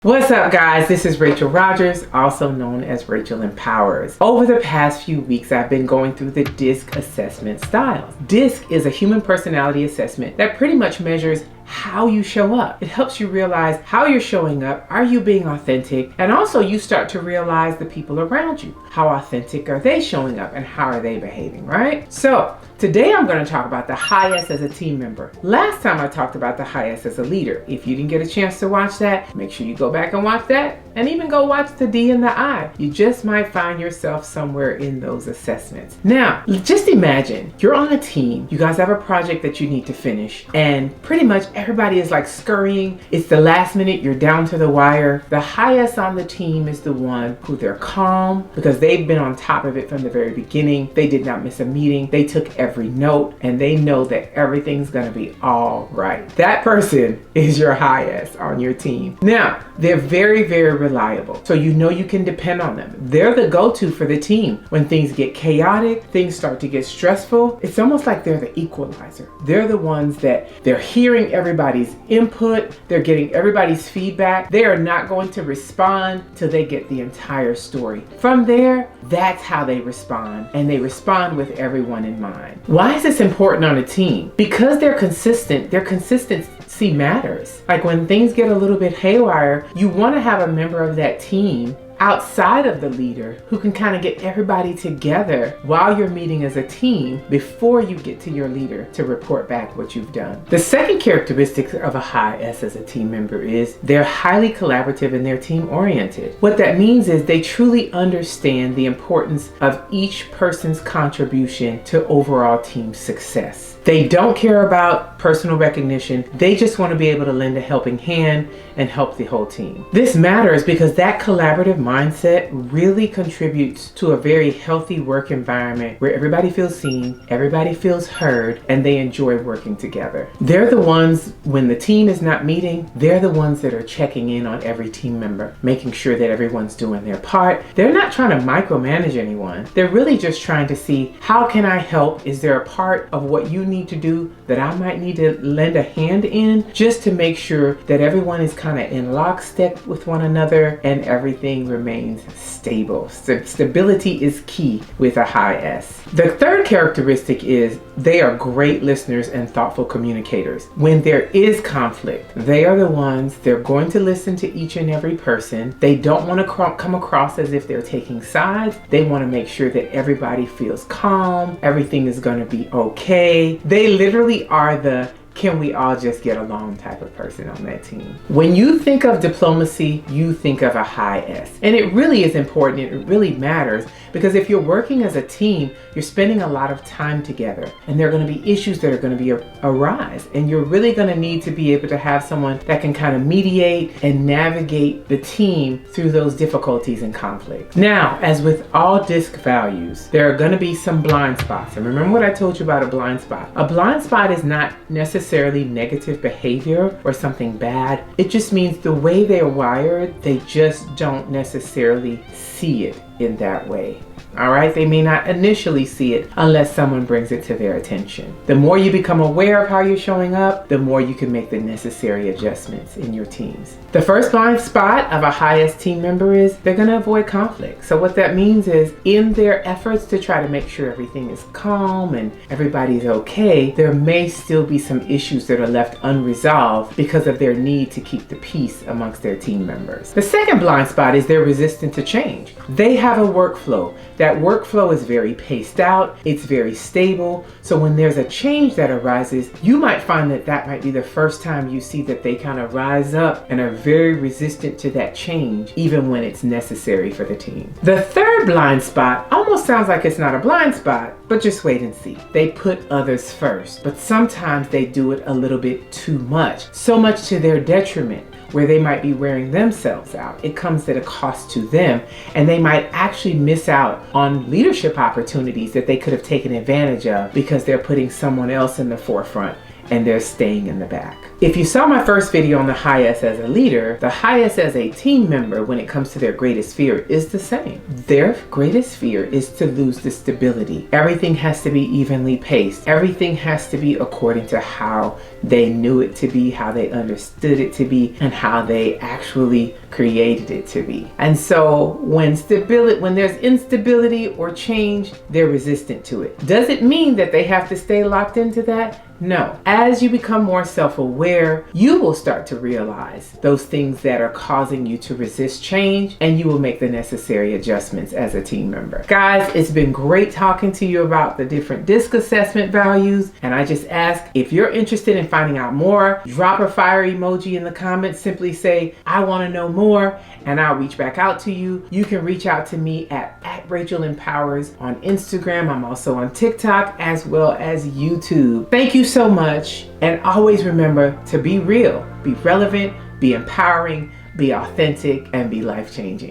What's up, guys? This is Rachel Rogers, also known as Rachel Empowers. Over the past few weeks, I've been going through the DISC assessment styles. DISC is a human personality assessment that pretty much measures how you show up. It helps you realize how you're showing up. Are you being authentic? And also you start to realize the people around you. How authentic are they showing up and how are they behaving, right? So today I'm going to talk about the high S as a team member. Last time I talked about the high S as a leader. If you didn't get a chance to watch that, make sure you go back and watch that, and even go watch the D and the I. You just might find yourself somewhere in those assessments. Now, just imagine you're on a team. You guys have a project that you need to finish, and pretty much everybody is like scurrying. It's the last minute. You're down to the wire. The highest on the team is the one who they're calm because they've been on top of it from the very beginning. They did not miss a meeting. They took every note and they know that everything's going to be all right. That person is your highest on your team. Now, they're very, very reliable. So you know you can depend on them. They're the go-to for the team. When things get chaotic, things start to get stressful, it's almost like they're the equalizer. They're the ones that they're hearing everybody's input. They're getting everybody's feedback. They are not going to respond till they get the entire story. From there, that's how they respond, and they respond with everyone in mind. Why is this important on a team? Because they're consistent. Their consistency matters. Like when things get a little bit haywire, you want to have a member of that team outside of the leader who can kind of get everybody together while you're meeting as a team before you get to your leader to report back what you've done. The second characteristic of a high S as a team member is they're highly collaborative and they're team oriented. What that means is they truly understand the importance of each person's contribution to overall team success. They don't care about personal recognition. They just want to be able to lend a helping hand and help the whole team. This matters because that collaborative mindset really contributes to a very healthy work environment where everybody feels seen, everybody feels heard, and they enjoy working together. They're the ones, when the team is not meeting, they're the ones that are checking in on every team member, making sure that everyone's doing their part. They're not trying to micromanage anyone. They're really just trying to see, how can I help? Is there a part of what you need to do that I might need to lend a hand in, just to make sure that everyone is kind of in lockstep with one another and everything remains stable. Stability is key with a high S. The third characteristic is they are great listeners and thoughtful communicators. When there is conflict, they are the ones, they're going to listen to each and every person. They don't want to come across as if they're taking sides. They want to make sure that everybody feels calm, everything is going to be okay. They literally are the can we all just get along type of person on that team. When you think of diplomacy, you think of a high S. And it really is important. It really matters because if you're working as a team, you're spending a lot of time together and there are going to be issues that are going to be arise. And you're really going to need to be able to have someone that can kind of mediate and navigate the team through those difficulties and conflict. Now, as with all DISC values, there are going to be some blind spots. And remember what I told you about a blind spot. A blind spot is not necessarily negative behavior or something bad. It just means the way they're wired, they just don't necessarily see it in that way. All right, they may not initially see it unless someone brings it to their attention. The more you become aware of how you're showing up, the more you can make the necessary adjustments in your teams. The first blind spot of a highest team member is they're going to avoid conflict. So what that means is in their efforts to try to make sure everything is calm and everybody's okay, there may still be some issues that are left unresolved because of their need to keep the peace amongst their team members. The second blind spot is they're resistant to change. They have a workflow. That workflow is very paced out, it's very stable, so when there's a change that arises, you might find that that might be the first time you see that they kind of rise up and are very resistant to that change, even when it's necessary for the team. The third blind spot almost sounds like it's not a blind spot, but just wait and see. They put others first, but sometimes they do it a little bit too much, so much to their detriment, where they might be wearing themselves out. It comes at a cost to them, and they might actually miss out on leadership opportunities that they could have taken advantage of because they're putting someone else in the forefront and they're staying in the back. If you saw my first video on the highest as a leader, the highest as a team member when it comes to their greatest fear is the same. Their greatest fear is to lose the stability. Everything has to be evenly paced. Everything has to be according to how they knew it to be, how they understood it to be, and how they actually created it to be. And so when there's instability or change, they're resistant to it. Does it mean that they have to stay locked into that? No. As you become more self-aware, you will start to realize those things that are causing you to resist change, and you will make the necessary adjustments as a team member. Guys, it's been great talking to you about the different DISC assessment values, and I just ask, if you're interested in finding out more, drop a fire emoji in the comments. Simply say, I want to know more, and I'll reach back out to you. You can reach out to me at Rachel Empowers on Instagram. I'm also on TikTok as well as YouTube. Thank you so much, and always remember to be real, be relevant, be empowering, be authentic, and be life-changing.